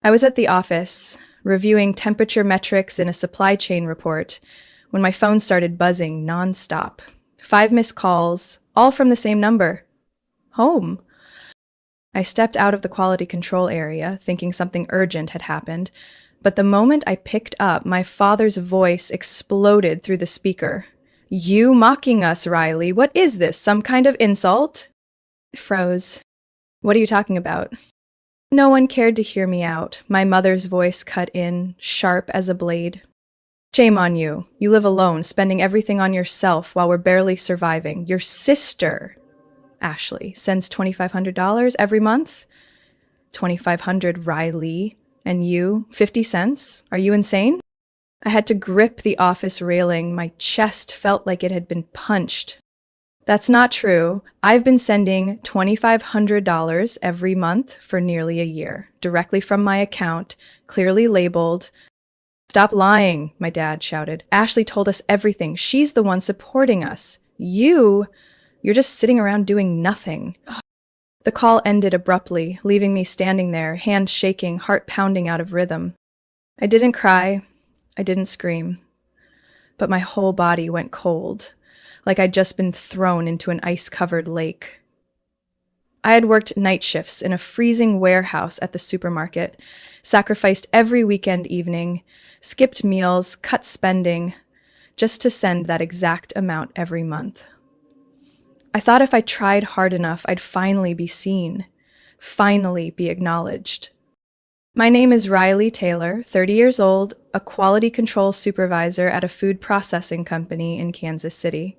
I was at the office, reviewing temperature metrics in a supply chain report, when my phone started buzzing nonstop. 5 missed calls, all from the same number. Home. I stepped out of the quality control area, thinking something urgent had happened, but the moment I picked up, my father's voice exploded through the speaker. "You mocking us, Riley. What is this? Some kind of insult?" I froze. "What are you talking about?" No one cared to hear me out. My mother's voice cut in, sharp as a blade. "Shame on you. You live alone, spending everything on yourself while we're barely surviving. Your sister, Ashley, sends $2,500 every month." $2,500, Riley. And you, 50 cents? Are you insane? I had to grip the office railing. My chest felt like it had been punched. "That's not true. I've been sending $2,500 every month for nearly a year, directly from my account, clearly labeled." "Stop lying," my dad shouted. "Ashley told us everything. She's the one supporting us. You're just sitting around doing nothing." The call ended abruptly, leaving me standing there, hands shaking, heart pounding out of rhythm. I didn't cry. I didn't scream. But my whole body went cold, like I'd just been thrown into an ice-covered lake. I had worked night shifts in a freezing warehouse at the supermarket, sacrificed every weekend evening, skipped meals, cut spending, just to send that exact amount every month. I thought if I tried hard enough, I'd finally be seen, finally be acknowledged. My name is Riley Taylor, 30 years old, a quality control supervisor at a food processing company in Kansas City.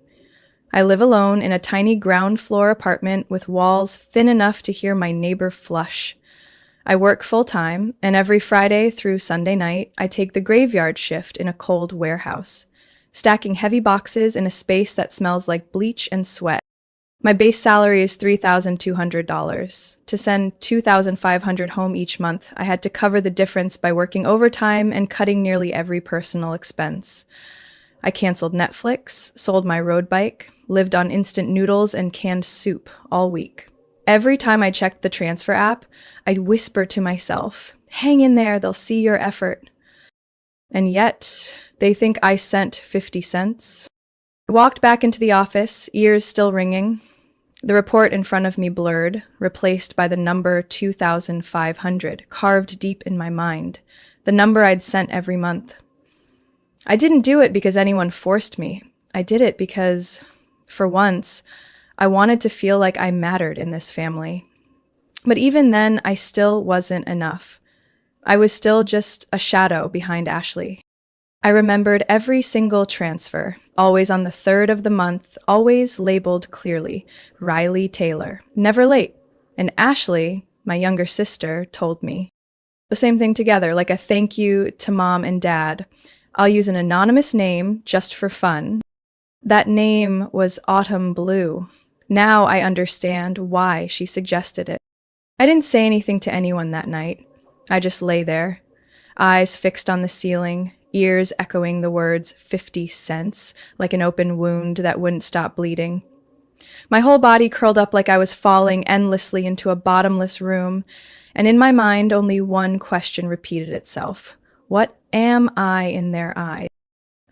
I live alone in a tiny ground floor apartment with walls thin enough to hear my neighbor flush. I work full-time, and every Friday through Sunday night, I take the graveyard shift in a cold warehouse, stacking heavy boxes in a space that smells like bleach and sweat. My base salary is $3,200. To send $2,500 home each month, I had to cover the difference by working overtime and cutting nearly every personal expense. I canceled Netflix, sold my road bike, lived on instant noodles and canned soup all week. Every time I checked the transfer app, I'd whisper to myself, "Hang in there, they'll see your effort." And yet, they think I sent 50 cents. I walked back into the office, ears still ringing. The report in front of me blurred, replaced by the number 2,500, carved deep in my mind, the number I'd sent every month. I didn't do it because anyone forced me. I did it because, for once, I wanted to feel like I mattered in this family. But even then, I still wasn't enough. I was still just a shadow behind Ashley. I remembered every single transfer, always on the 3rd of the month, always labeled clearly, Riley Taylor, never late. And Ashley, my younger sister, told me the same thing together, like a thank you to Mom and Dad. I'll use an anonymous name just for fun. That name was Autumn Blue. Now I understand why she suggested it. I didn't say anything to anyone that night. I just lay there, eyes fixed on the ceiling, ears echoing the words 50 cents, like an open wound that wouldn't stop bleeding. My whole body curled up like I was falling endlessly into a bottomless room, and in my mind only one question repeated itself. What am I in their eyes?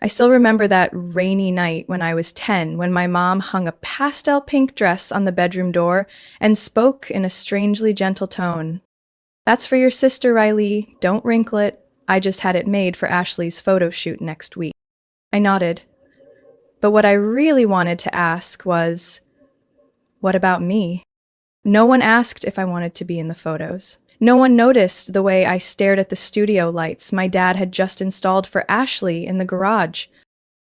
I still remember that rainy night when I was 10, when my mom hung a pastel pink dress on the bedroom door and spoke in a strangely gentle tone. "That's for your sister, Riley. Don't wrinkle it. I just had it made for Ashley's photo shoot next week." I nodded. But what I really wanted to ask was, what about me? No one asked if I wanted to be in the photos. No one noticed the way I stared at the studio lights my dad had just installed for Ashley in the garage.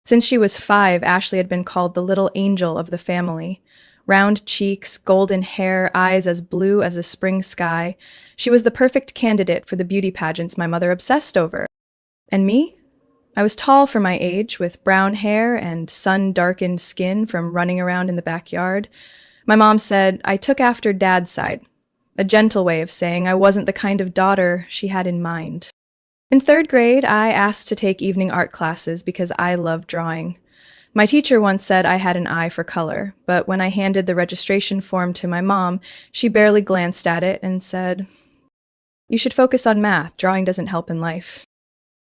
Since she was 5, Ashley had been called the little angel of the family. Round cheeks, golden hair, eyes as blue as a spring sky. She was the perfect candidate for the beauty pageants my mother obsessed over. And me? I was tall for my age, with brown hair and sun-darkened skin from running around in the backyard. My mom said I took after Dad's side, a gentle way of saying I wasn't the kind of daughter she had in mind. In 3rd grade, I asked to take evening art classes because I loved drawing. My teacher once said I had an eye for color, but when I handed the registration form to my mom, she barely glanced at it and said, You should focus on math. Drawing doesn't help in life.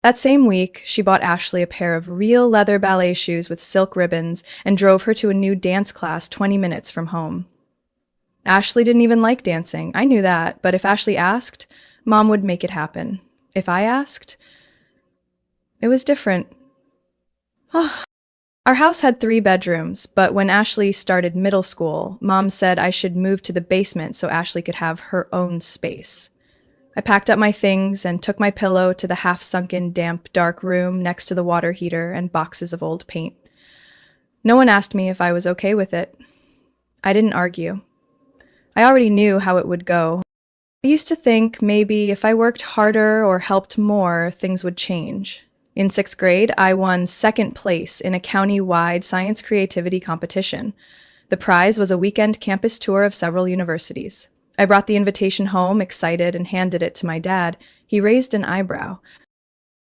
That same week, she bought Ashley a pair of real leather ballet shoes with silk ribbons and drove her to a new dance class 20 minutes from home. Ashley didn't even like dancing. I knew that, but if Ashley asked, Mom would make it happen. If I asked, it was different. Our house had 3 bedrooms, but when Ashley started middle school, Mom said I should move to the basement so Ashley could have her own space. I packed up my things and took my pillow to the half-sunken, damp, dark room next to the water heater and boxes of old paint. No one asked me if I was okay with it. I didn't argue. I already knew how it would go. I used to think maybe if I worked harder or helped more, things would change. In 6th grade, I won 2nd place in a county-wide science creativity competition. The prize was a weekend campus tour of several universities. I brought the invitation home, excited, and handed it to my dad. He raised an eyebrow.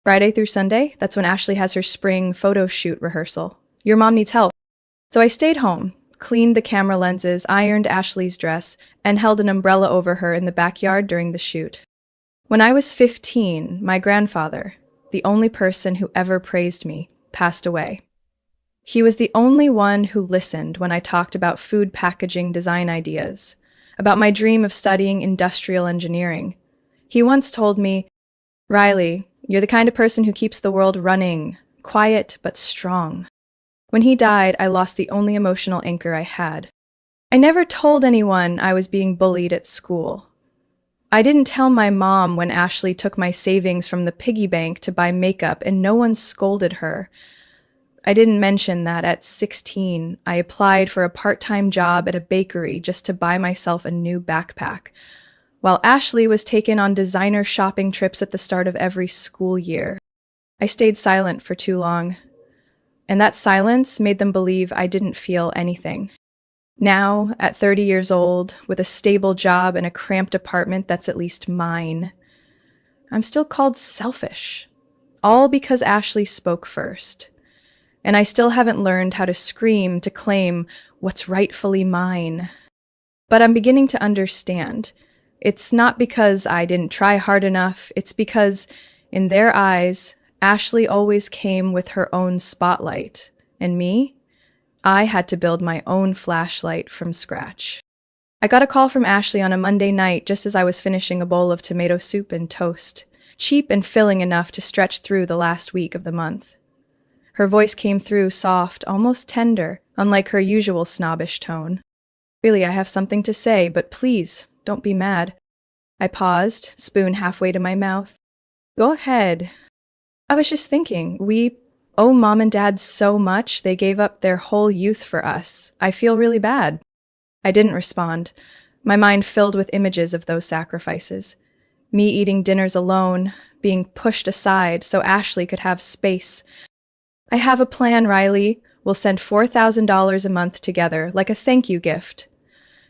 Friday through Sunday, that's when Ashley has her spring photo shoot rehearsal. Your mom needs help. So I stayed home, cleaned the camera lenses, ironed Ashley's dress, and held an umbrella over her in the backyard during the shoot. When I was 15, my grandfather, the only person who ever praised me, passed away. He was the only one who listened when I talked about food packaging design ideas, about my dream of studying industrial engineering. He once told me, "Riley, you're the kind of person who keeps the world running, quiet but strong." When he died, I lost the only emotional anchor I had. I never told anyone I was being bullied at school. I didn't tell my mom when Ashley took my savings from the piggy bank to buy makeup and no one scolded her. I didn't mention that at 16, I applied for a part-time job at a bakery just to buy myself a new backpack, while Ashley was taken on designer shopping trips at the start of every school year. I stayed silent for too long, and that silence made them believe I didn't feel anything. Now, at 30 years old, with a stable job and a cramped apartment that's at least mine, I'm still called selfish, all because Ashley spoke first. And I still haven't learned how to scream to claim what's rightfully mine. But I'm beginning to understand. It's not because I didn't try hard enough, it's because, in their eyes, Ashley always came with her own spotlight, and me? I had to build my own flashlight from scratch. I got a call from Ashley on a Monday night just as I was finishing a bowl of tomato soup and toast, cheap and filling enough to stretch through the last week of the month. Her voice came through soft, almost tender, unlike her usual snobbish tone. "Really, I have something to say, but please, don't be mad." I paused, spoon halfway to my mouth. "Go ahead." "I was just thinking, we owe Mom and Dad so much. They gave up their whole youth for us. I feel really bad." I didn't respond, my mind filled with images of those sacrifices. Me eating dinners alone, being pushed aside so Ashley could have space. "I have a plan, Riley. We'll send $4,000 a month together, like a thank you gift.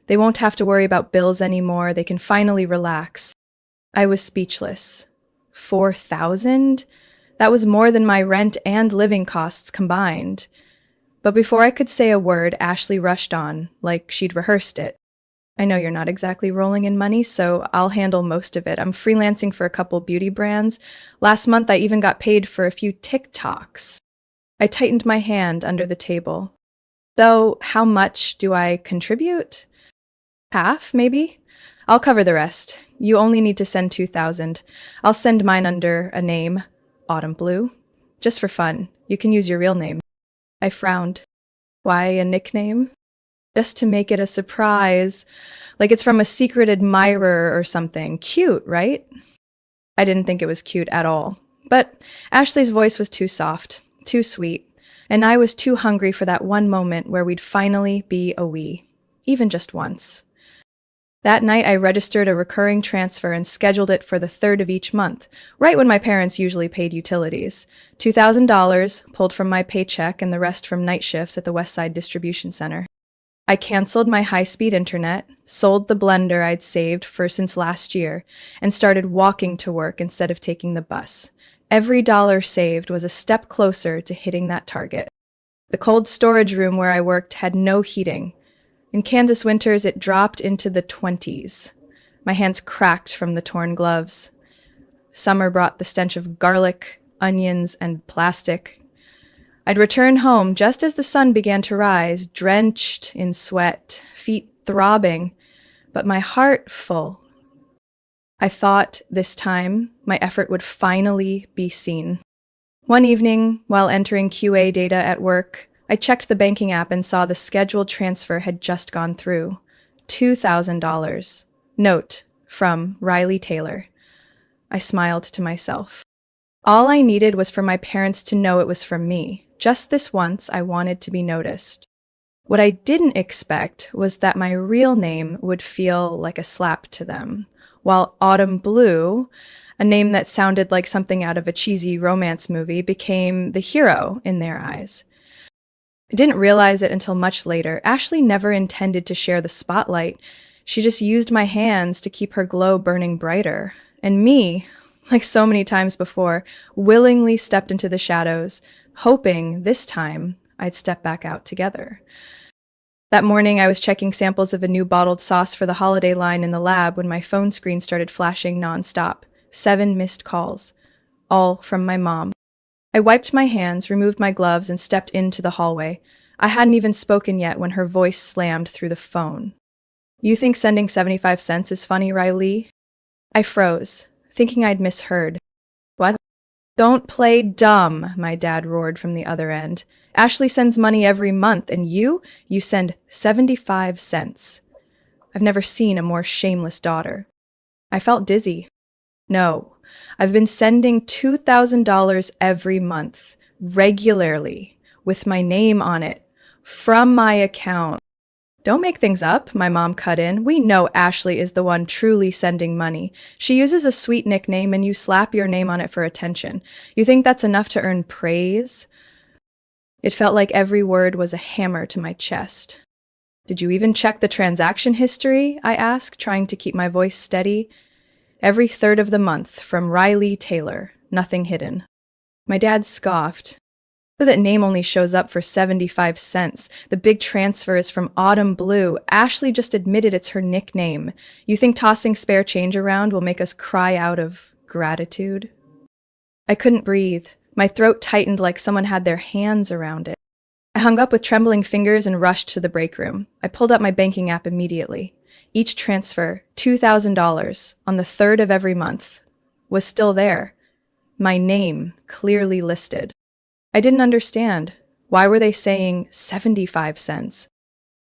They won't have to worry about bills anymore. They can finally relax." I was speechless. 4,000? That was more than my rent and living costs combined. But before I could say a word, Ashley rushed on, like she'd rehearsed it. "I know you're not exactly rolling in money, so I'll handle most of it. I'm freelancing for a couple beauty brands. Last month, I even got paid for a few TikToks." I tightened my hand under the table. "So, how much do I contribute?" "Half, maybe? I'll cover the rest. You only need to send 2,000. I'll send mine under a name, Autumn Blue. Just for fun. You can use your real name." I frowned. "Why a nickname?" "Just to make it a surprise. Like it's from a secret admirer or something. Cute, right?" I didn't think it was cute at all. But Ashley's voice was too soft, too sweet, and I was too hungry for that one moment where we'd finally be a we, even just once. That night, I registered a recurring transfer and scheduled it for the 3rd of each month, right when my parents usually paid utilities. $2,000 pulled from my paycheck and the rest from night shifts at the Westside Distribution Center. I canceled my high-speed internet, sold the blender I'd saved for since last year, and started walking to work instead of taking the bus. Every dollar saved was a step closer to hitting that target. The cold storage room where I worked had no heating. In Kansas winters, it dropped into the 20s. My hands cracked from the torn gloves. Summer brought the stench of garlic, onions, and plastic. I'd return home just as the sun began to rise, drenched in sweat, feet throbbing, but my heart full. I thought this time my effort would finally be seen. One evening, while entering QA data at work, I checked the banking app and saw the scheduled transfer had just gone through. $2,000. Note, from Riley Taylor. I smiled to myself. All I needed was for my parents to know it was from me. Just this once, I wanted to be noticed. What I didn't expect was that my real name would feel like a slap to them, while Autumn Blue, a name that sounded like something out of a cheesy romance movie, became the hero in their eyes. I didn't realize it until much later. Ashley never intended to share the spotlight. She just used my hands to keep her glow burning brighter. And me, like so many times before, willingly stepped into the shadows, hoping this time I'd step back out together. That morning, I was checking samples of a new bottled sauce for the holiday line in the lab when my phone screen started flashing nonstop. 7 missed calls, all from my mom. I wiped my hands, removed my gloves, and stepped into the hallway. I hadn't even spoken yet when her voice slammed through the phone. "You think sending 75 cents is funny, Riley?" I froze, thinking I'd misheard. "What?" "Don't play dumb," my dad roared from the other end. "Ashley sends money every month, and you send 75 cents. I've never seen a more shameless daughter." I felt dizzy. "No, I've been sending $2,000 every month, regularly, with my name on it, from my account." "Don't make things up," my mom cut in. "We know Ashley is the one truly sending money. She uses a sweet nickname and you slap your name on it for attention. You think that's enough to earn praise?" It felt like every word was a hammer to my chest. "Did you even check the transaction history?" I asked, trying to keep my voice steady. "Every third of the month, from Riley Taylor, nothing hidden." My dad scoffed. "That name only shows up for 75 cents. The big transfer is from Autumn Blue. Ashley just admitted it's her nickname. You think tossing spare change around will make us cry out of gratitude?" I couldn't breathe. My throat tightened like someone had their hands around it. I hung up with trembling fingers and rushed to the break room. I pulled up my banking app immediately. Each transfer, $2,000, on the 3rd of every month, was still there. My name clearly listed. I didn't understand. Why were they saying 75 cents?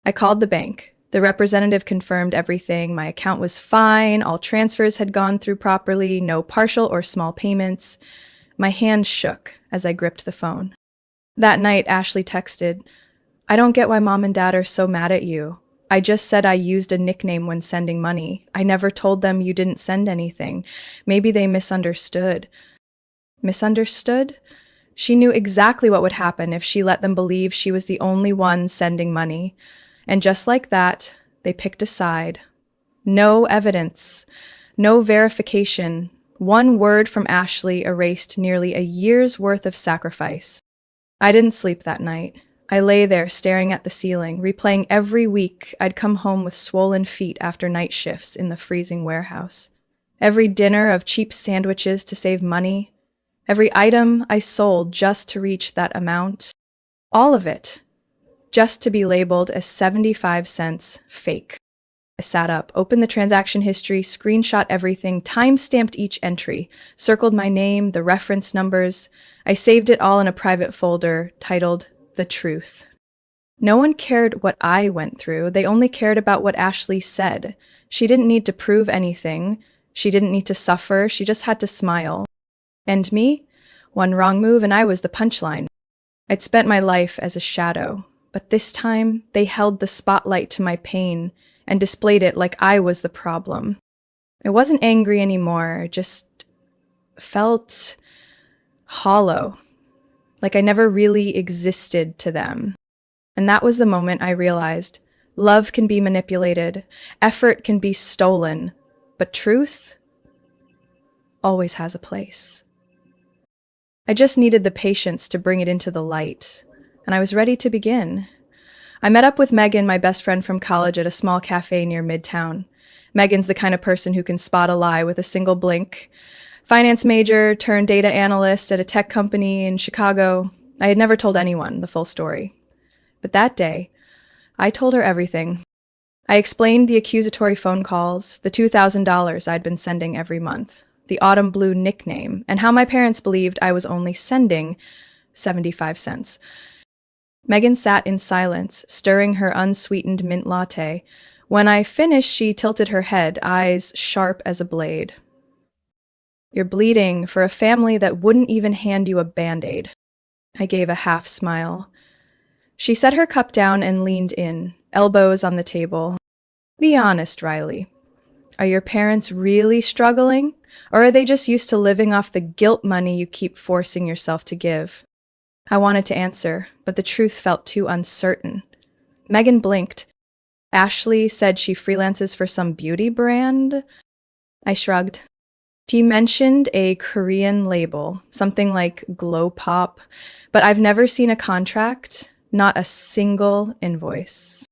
I called the bank. The representative confirmed everything. My account was fine. All transfers had gone through properly. No partial or small payments. My hand shook as I gripped the phone. That night, Ashley texted, "I don't get why Mom and Dad are so mad at you. I just said I used a nickname when sending money. I never told them you didn't send anything. Maybe they misunderstood." Misunderstood? She knew exactly what would happen if she let them believe she was the only one sending money. And just like that, they picked a side. No evidence, no verification. One word from Ashley erased nearly a year's worth of sacrifice. I didn't sleep that night. I lay there staring at the ceiling, replaying every week I'd come home with swollen feet after night shifts in the freezing warehouse. Every dinner of cheap sandwiches to save money. Every item I sold just to reach that amount. All of it, just to be labeled as 75 cents fake. I sat up, opened the transaction history, screenshot everything, time-stamped each entry, circled my name, the reference numbers. I saved it all in a private folder titled The Truth. No one cared what I went through. They only cared about what Ashley said. She didn't need to prove anything. She didn't need to suffer. She just had to smile. And me? One wrong move and I was the punchline. I'd spent my life as a shadow, but this time they held the spotlight to my pain and displayed it like I was the problem. I wasn't angry anymore, just felt hollow, like I never really existed to them. And that was the moment I realized love can be manipulated, effort can be stolen, but truth always has a place. I just needed the patience to bring it into the light, and I was ready to begin. I met up with Megan, my best friend from college, at a small cafe near Midtown. Megan's the kind of person who can spot a lie with a single blink. Finance major turned data analyst at a tech company in Chicago. I had never told anyone the full story. But that day, I told her everything. I explained the accusatory phone calls, the $2,000 I'd been sending every month, the autumn blue nickname, and how my parents believed I was only sending 75 cents. Megan sat in silence, stirring her unsweetened mint latte. When I finished, she tilted her head, eyes sharp as a blade. "You're bleeding for a family that wouldn't even hand you a Band-Aid." I gave a half smile. She set her cup down and leaned in, elbows on the table. "Be honest, Riley. Are your parents really struggling? Or are they just used to living off the guilt money you keep forcing yourself to give?" I wanted to answer, but the truth felt too uncertain. Megan blinked. "Ashley said she freelances for some beauty brand?" I shrugged. She mentioned a Korean label, something like Glow Pop, but I've never seen a contract, not a single invoice.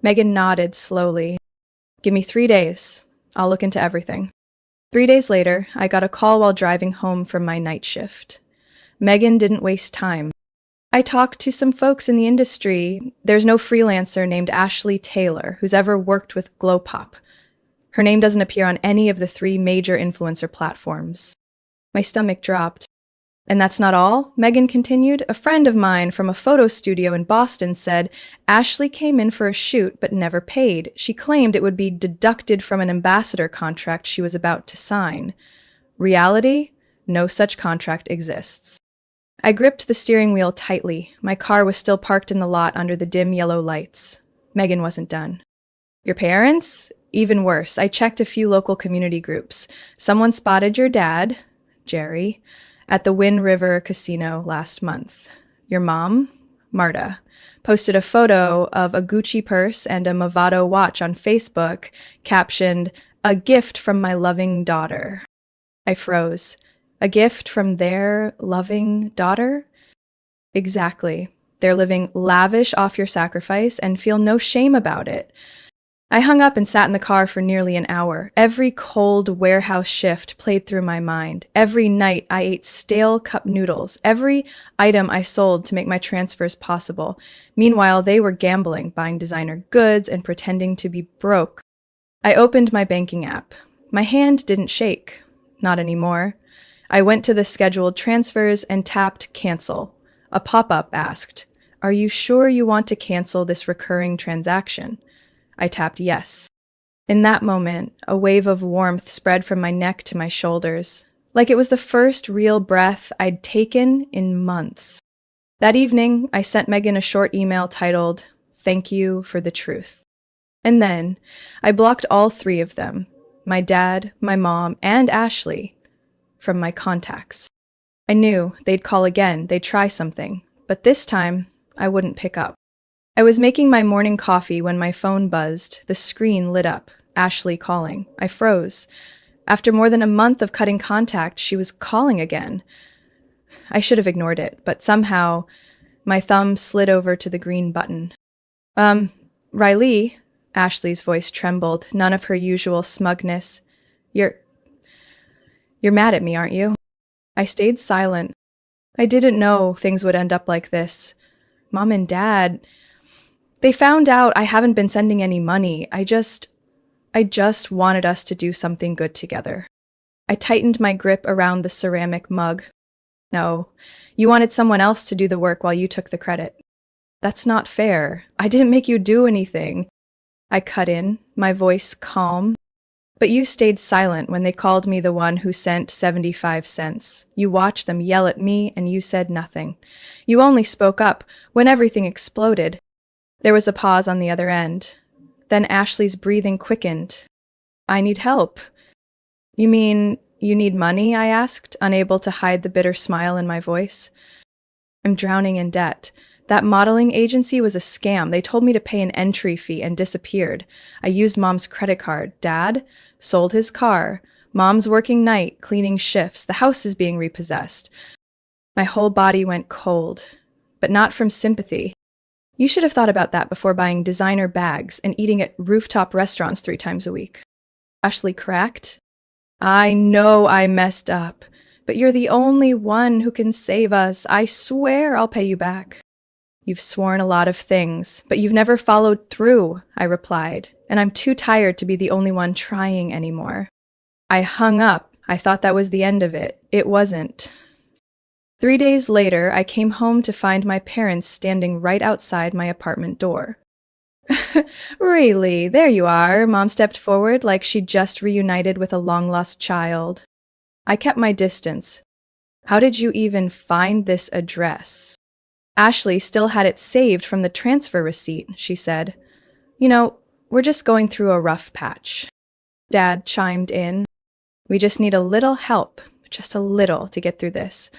Megan nodded slowly. "Give me 3 days. I'll look into everything." 3 days later, I got a call while driving home from my night shift. Megan didn't waste time. "I talked to some folks in the industry. There's no freelancer named Ashley Taylor who's ever worked with Glow Pop. Her name doesn't appear on any of the 3 major influencer platforms." My stomach dropped. "And that's not all," Megan continued. "A friend of mine from a photo studio in Boston said Ashley came in for a shoot but never paid. She claimed it would be deducted from an ambassador contract she was about to sign. Reality? No such contract exists." I gripped the steering wheel tightly. My car was still parked in the lot under the dim yellow lights. Megan wasn't done. "Your parents? Even worse. I checked a few local community groups. Someone spotted your dad, Jerry, at the Wind River Casino last month. Your mom, Marta, posted a photo of a Gucci purse and a Movado watch on Facebook, captioned, 'A gift from my loving daughter.'" I froze. A gift from their loving daughter? Exactly. They're living lavish off your sacrifice and feel no shame about it. I hung up and sat in the car for nearly an hour. Every cold warehouse shift played through my mind. Every night I ate stale cup noodles. Every item I sold to make my transfers possible. Meanwhile, they were gambling, buying designer goods and pretending to be broke. I opened my banking app. My hand didn't shake. Not anymore. I went to the scheduled transfers and tapped cancel. A pop-up asked, "Are you sure you want to cancel this recurring transaction?" I tapped yes. In that moment, a wave of warmth spread from my neck to my shoulders, like it was the first real breath I'd taken in months. That evening, I sent Megan a short email titled, "Thank you for the truth." And then, I blocked all 3 of them, my dad, my mom, and Ashley, from my contacts. I knew they'd call again, they'd try something, but this time, I wouldn't pick up. I was making my morning coffee when my phone buzzed. The screen lit up. Ashley calling. I froze. After more than a month of cutting contact, she was calling again. I should have ignored it, but somehow my thumb slid over to the green button. Riley," Ashley's voice trembled, none of her usual smugness. You're mad at me, aren't you?" I stayed silent. I didn't know things would end up like this. Mom and Dad, they found out I haven't been sending any money. I just wanted us to do something good together. I tightened my grip around the ceramic mug. "No, you wanted someone else to do the work while you took the credit." "That's not fair. I didn't make you do anything." I cut in, my voice calm. "But you stayed silent when they called me the one who sent 75 cents. You watched them yell at me and you said nothing. You only spoke up when everything exploded." There was a pause on the other end. Then Ashley's breathing quickened. "I need help." "You mean you need money?" I asked, unable to hide the bitter smile in my voice. "I'm drowning in debt. That modeling agency was a scam. They told me to pay an entry fee and disappeared. I used Mom's credit card. Dad sold his car. Mom's working night, cleaning shifts. The house is being repossessed." My whole body went cold, but not from sympathy. You should have thought about that before buying designer bags and eating at rooftop restaurants 3 times a week. Ashley cracked. I know I messed up, but you're the only one who can save us. I swear I'll pay you back. You've sworn a lot of things, but you've never followed through, I replied, and I'm too tired to be the only one trying anymore. I hung up. I thought that was the end of it. It wasn't. 3 days later, I came home to find my parents standing right outside my apartment door. Really? There you are. Mom stepped forward like she'd just reunited with a long-lost child. I kept my distance. How did you even find this address? Ashley still had it saved from the transfer receipt, she said. You know, we're just going through a rough patch. Dad chimed in. We just need a little help, just a little, to get through this.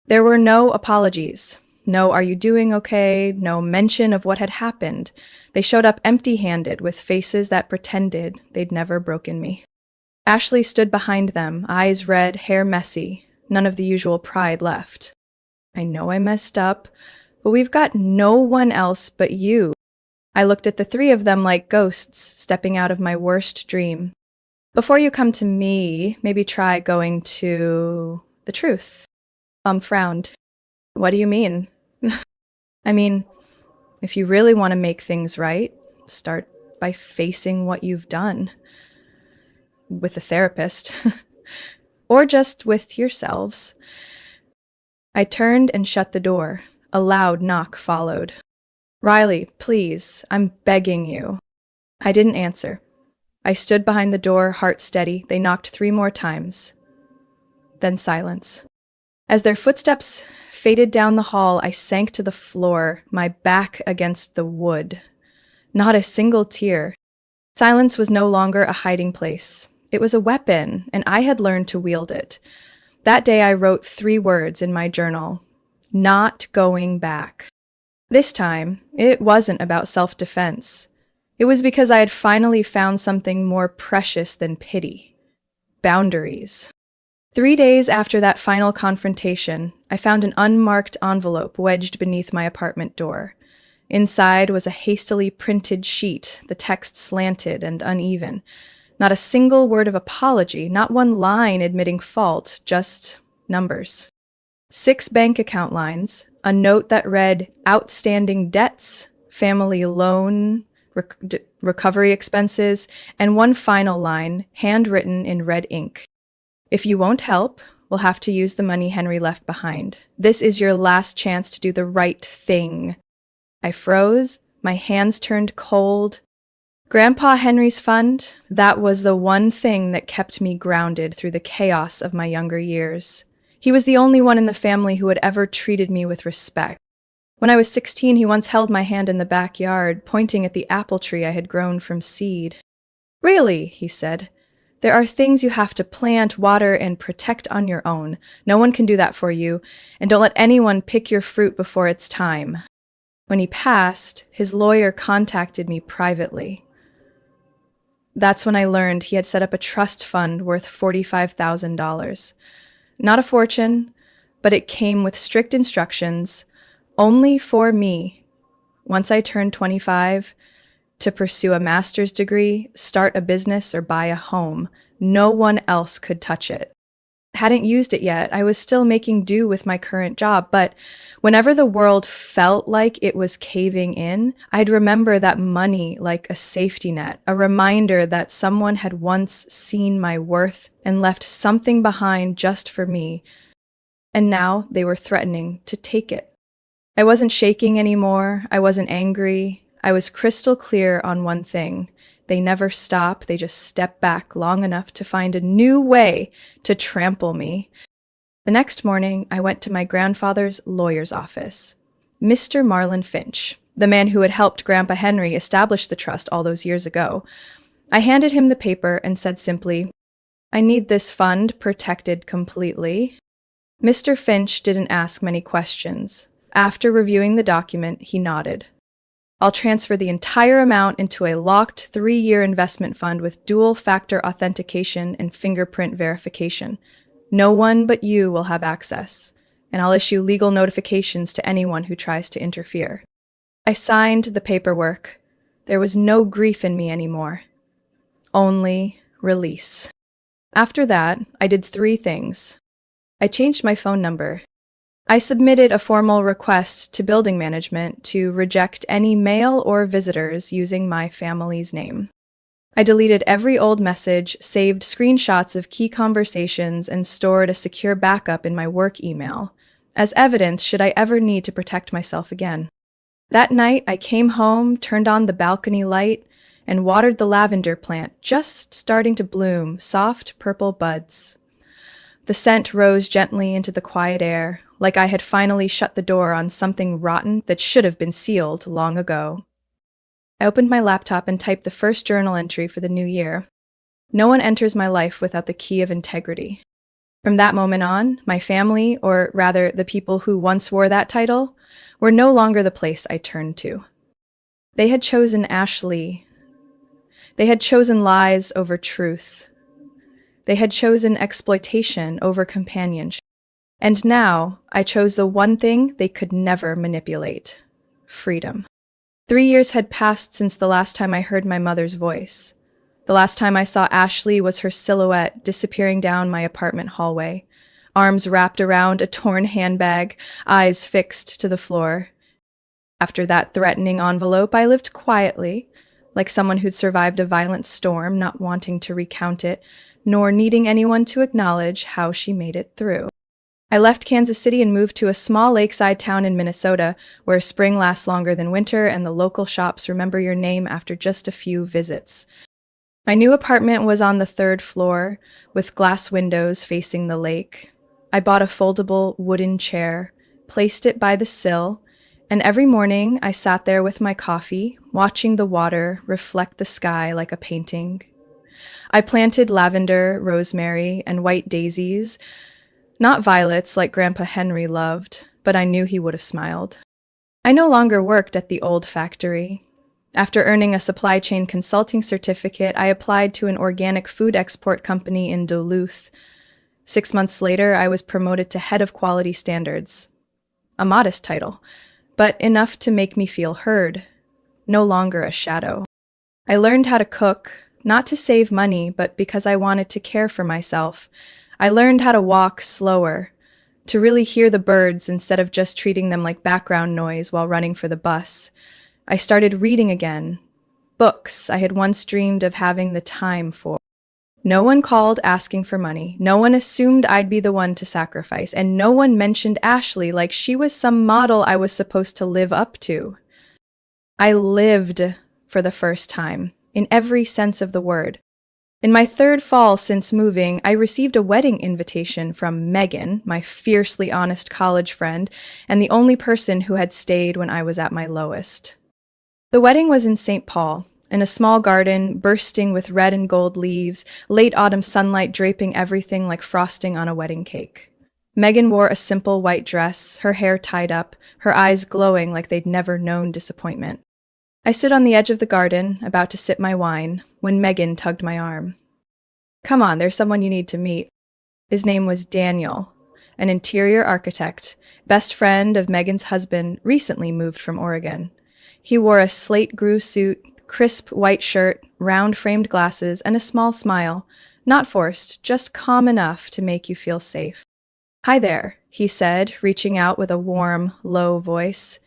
There were no apologies. No, are you doing okay? No mention of what had happened. They showed up empty-handed with faces that pretended they'd never broken me. Ashley stood behind them, eyes red, hair messy, none of the usual pride left. I know I messed up, but we've got no one else but you. I looked at the three of them like ghosts stepping out of my worst dream. Before you come to me, maybe try going to the truth. Frowned. What do you mean? I mean, if you really want to make things right, start by facing what you've done. With a therapist. Or just with yourselves. I turned and shut the door. A loud knock followed. Riley, please, I'm begging you. I didn't answer. I stood behind the door, heart steady. They knocked 3 more times. Then silence. As their footsteps faded down the hall, I sank to the floor, my back against the wood. Not a single tear. Silence was no longer a hiding place. It was a weapon, and I had learned to wield it. That day I wrote 3 words in my journal. Not going back. This time, it wasn't about self-defense. It was because I had finally found something more precious than pity. Boundaries. 3 days after that final confrontation, I found an unmarked envelope wedged beneath my apartment door. Inside was a hastily printed sheet, the text slanted and uneven. Not a single word of apology, not one line admitting fault, just numbers. 6 bank account lines, a note that read outstanding debts, family loan, recovery expenses, and one final line, handwritten in red ink. If you won't help, we'll have to use the money Henry left behind. This is your last chance to do the right thing. I froze, my hands turned cold. Grandpa Henry's fund, that was the one thing that kept me grounded through the chaos of my younger years. He was the only one in the family who had ever treated me with respect. When I was 16, he once held my hand in the backyard, pointing at the apple tree I had grown from seed. Really, he said. There are things you have to plant, water, and protect on your own. No one can do that for you, and don't let anyone pick your fruit before it's time. When he passed, his lawyer contacted me privately. That's when I learned he had set up a trust fund worth $45,000. Not a fortune, but it came with strict instructions, only for me. Once I turned 25, to pursue a master's degree, start a business, or buy a home. No one else could touch it. I hadn't used it yet. I was still making do with my current job, but whenever the world felt like it was caving in, I'd remember that money like a safety net, a reminder that someone had once seen my worth and left something behind just for me. And now they were threatening to take it. I wasn't shaking anymore. I wasn't angry. I was crystal clear on one thing. They never stop. They just step back long enough to find a new way to trample me. The next morning, I went to my grandfather's lawyer's office. Mr. Marlon Finch, the man who had helped Grandpa Henry establish the trust all those years ago. I handed him the paper and said simply, I need this fund protected completely. Mr. Finch didn't ask many questions. After reviewing the document, he nodded. I'll transfer the entire amount into a locked 3-year investment fund with dual-factor authentication and fingerprint verification. No one but you will have access, and I'll issue legal notifications to anyone who tries to interfere. I signed the paperwork. There was no grief in me anymore. Only release. After that, I did three things. I changed my phone number. I submitted a formal request to building management to reject any mail or visitors using my family's name. I deleted every old message, saved screenshots of key conversations, and stored a secure backup in my work email, as evidence should I ever need to protect myself again. That night, I came home, turned on the balcony light, and watered the lavender plant, just starting to bloom, soft purple buds. The scent rose gently into the quiet air, like I had finally shut the door on something rotten that should have been sealed long ago. I opened my laptop and typed the first journal entry for the new year. No one enters my life without the key of integrity. From that moment on, my family, or rather the people who once wore that title, were no longer the place I turned to. They had chosen Ashley. They had chosen lies over truth. They had chosen exploitation over companionship. And now, I chose the one thing they could never manipulate: freedom. 3 years had passed since the last time I heard my mother's voice. The last time I saw Ashley was her silhouette disappearing down my apartment hallway, arms wrapped around a torn handbag, eyes fixed to the floor. After that threatening envelope, I lived quietly, like someone who'd survived a violent storm, not wanting to recount it, nor needing anyone to acknowledge how she made it through. I left Kansas City and moved to a small lakeside town in Minnesota, where spring lasts longer than winter and the local shops remember your name after just a few visits. My new apartment was on the 3rd floor, with glass windows facing the lake. I bought a foldable wooden chair, placed it by the sill, and every morning I sat there with my coffee, watching the water reflect the sky like a painting. I planted lavender, rosemary, and white daisies, not violets like Grandpa Henry loved, but I knew he would have smiled. I no longer worked at the old factory. After earning a supply chain consulting certificate, I applied to an organic food export company in Duluth. 6 months later, I was promoted to head of quality standards. A modest title, but enough to make me feel heard, no longer a shadow. I learned how to cook, not to save money, but because I wanted to care for myself. I learned how to walk slower, to really hear the birds instead of just treating them like background noise while running for the bus. I started reading again, books I had once dreamed of having the time for. No one called asking for money, no one assumed I'd be the one to sacrifice, and no one mentioned Ashley like she was some model I was supposed to live up to. I lived for the first time, in every sense of the word. In my 3rd fall since moving, I received a wedding invitation from Megan, my fiercely honest college friend, and the only person who had stayed when I was at my lowest. The wedding was in St. Paul, in a small garden bursting with red and gold leaves, late autumn sunlight draping everything like frosting on a wedding cake. Megan wore a simple white dress, her hair tied up, her eyes glowing like they'd never known disappointment. I stood on the edge of the garden, about to sip my wine, when Megan tugged my arm. "Come on, there's someone you need to meet." His name was Daniel, an interior architect, best friend of Megan's husband, recently moved from Oregon. He wore a slate grue suit, crisp white shirt, round-framed glasses, and a small smile, not forced, just calm enough to make you feel safe. "Hi there," he said, reaching out with a warm, low voice.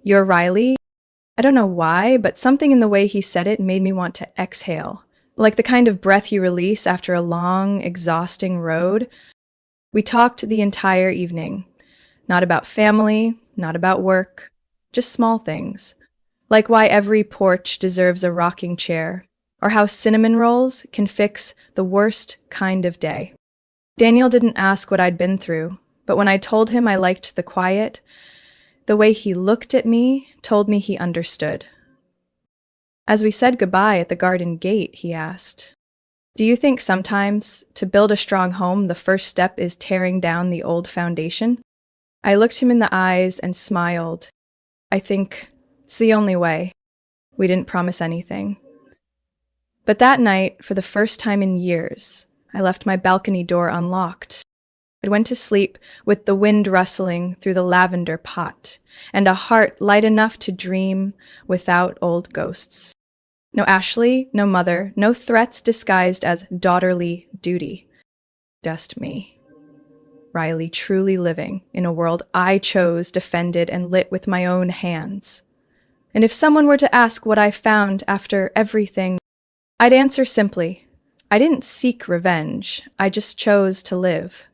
"You're Riley?" I don't know why, but something in the way he said it made me want to exhale, like the kind of breath you release after a long, exhausting road. We talked the entire evening. Not about family, not about work, just small things. Like why every porch deserves a rocking chair, or how cinnamon rolls can fix the worst kind of day. Daniel didn't ask what I'd been through, but when I told him I liked the quiet, the way he looked at me told me he understood. As we said goodbye at the garden gate, he asked, "Do you think sometimes, to build a strong home, the first step is tearing down the old foundation?" I looked him in the eyes and smiled. "I think it's the only way." We didn't promise anything. But that night, for the first time in years, I left my balcony door unlocked. I went to sleep with the wind rustling through the lavender pot, and a heart light enough to dream without old ghosts. No Ashley, no mother, no threats disguised as daughterly duty. Just me. Riley truly living in a world I chose, defended, and lit with my own hands. And if someone were to ask what I found after everything, I'd answer simply, I didn't seek revenge, I just chose to live,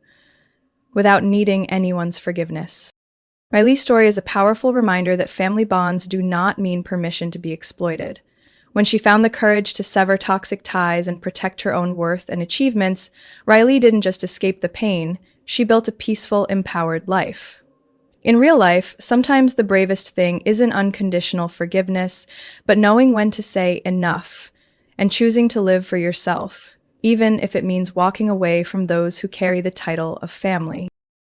without needing anyone's forgiveness. Riley's story is a powerful reminder that family bonds do not mean permission to be exploited. When she found the courage to sever toxic ties and protect her own worth and achievements, Riley didn't just escape the pain, she built a peaceful, empowered life. In real life, sometimes the bravest thing isn't unconditional forgiveness, but knowing when to say enough and choosing to live for yourself, even if it means walking away from those who carry the title of family.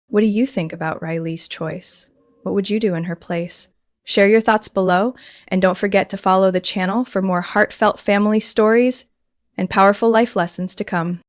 What do you think about Riley's choice? What would you do in her place? Share your thoughts below, and don't forget to follow the channel for more heartfelt family stories and powerful life lessons to come.